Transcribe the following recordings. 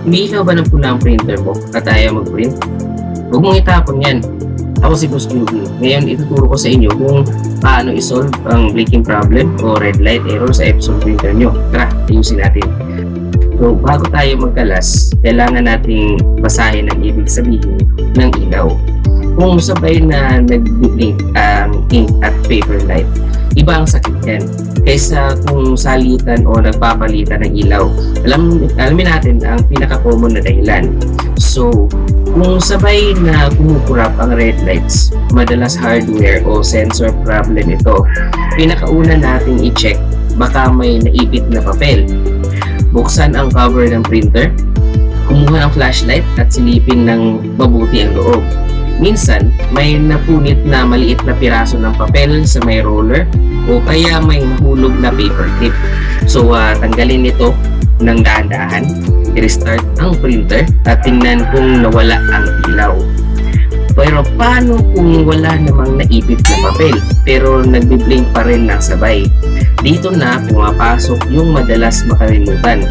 Umiilaw ba ng pula ang printer mo at ayaw mag-print? Huwag mong itapon yan. Ako si Boss QB. Ngayon ituturo ko sa inyo kung paano isolve ang blinking problem o red light error sa Epson printer nyo. Tara, ayusin natin. So, bago tayo magkalas, kailangan nating basahin ang ibig sabihin ng ilaw. Kung sabay na nag-blink ang ink at paper light, iba ang sakit yan kaysa kung salitan o nagpapalitan ng ilaw. Alamin natin ang pinaka-common na dahilan. So, kung sabay na kumukurap ang red lights, madalas hardware o sensor problem ito. Pinakauna nating i-check, baka may naipit na papel. Buksan ang cover ng printer, kumuha ng flashlight at silipin ng mabuti ang loob. Minsan, may napunit na maliit na piraso ng papel sa may roller o kaya may nahulog na paper clip. So, tanggalin ito ng dahan-dahan, i-restart ang printer at tingnan kung nawala ang ilaw. Pero paano kung wala namang naipit na papel pero nagbi-blink pa rin ng sabay? Dito na pumapasok yung madalas makalimutan,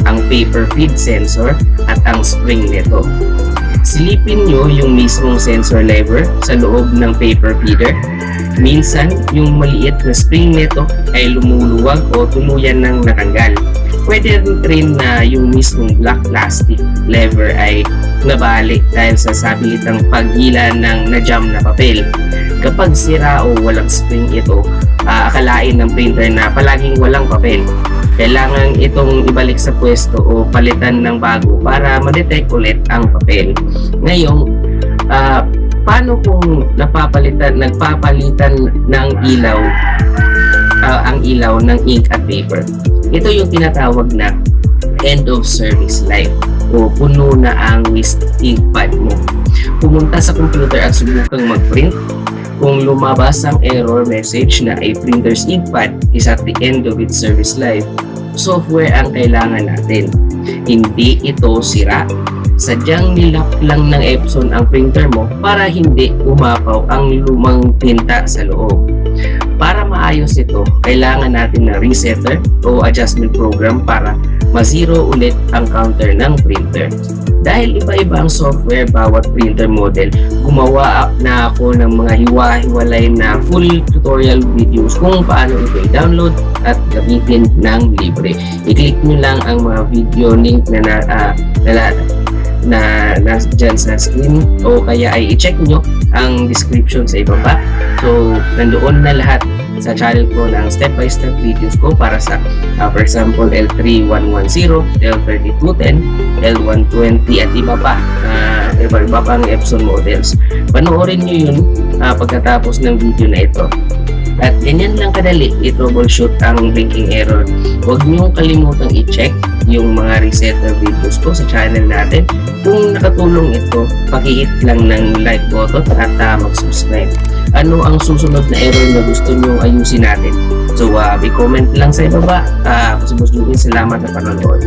ang paper feed sensor at ang spring nito. Silipin nyo yung mismong sensor lever sa loob ng paper feeder. Minsan, yung maliit na spring nito ay lumuluwag o tuluyan ng natanggal. Pwede rin na yung mismong black plastic lever ay nabalik dahil sa sabilitang paghila ng na-jam na papel. Kapag sira o walang spring ito, akalain ng printer na palaging walang papel. Kailangan itong ibalik sa pwesto o palitan ng bago para ma-detect ulit ang papel. Ngayon, paano kung nagpapalitan ng ilaw ang ilaw ng ink at paper? Ito yung tinatawag na end of service life o puno na ang ink pad mo. Pumunta sa computer at subukang mag-print. Kung lumabas ang error message na a printer's ink pad is at the end of its service life, software ang kailangan natin. Hindi ito sira. Sadyang nilak lang ng Epson ang printer mo para hindi umapaw ang lumang tinta sa loob. Para maayos ito, kailangan natin ng resetter o adjustment program para ma-zero ulit ang counter ng printer. Dahil iba-iba ang software bawat printer model, gumawa na ako ng mga hiwa-hiwalay na full tutorial videos kung paano ito i-download at gamitin ng libre. I-click nyo lang ang mga video link na nasa dyan sa screen o kaya ay i-check nyo ang description sa ibaba. So, nandoon na lahat sa channel ko ng step-by-step videos ko para sa for example L3110, L3210, L120 at iba pang Epson models. Panoorin nyo yun pagkatapos ng video na ito. At ganyan lang kadali i-troubleshoot ang blinking error. Huwag niyong kalimutang i-check yung mga resetter videos ko sa channel natin. Kung nakatulong ito, paki-hit lang ng like button at mag-subscribe. Ano ang susunod na error na gusto niyong ayusin natin? So, i-comment lang sa ibaba. Salamat sa panonood.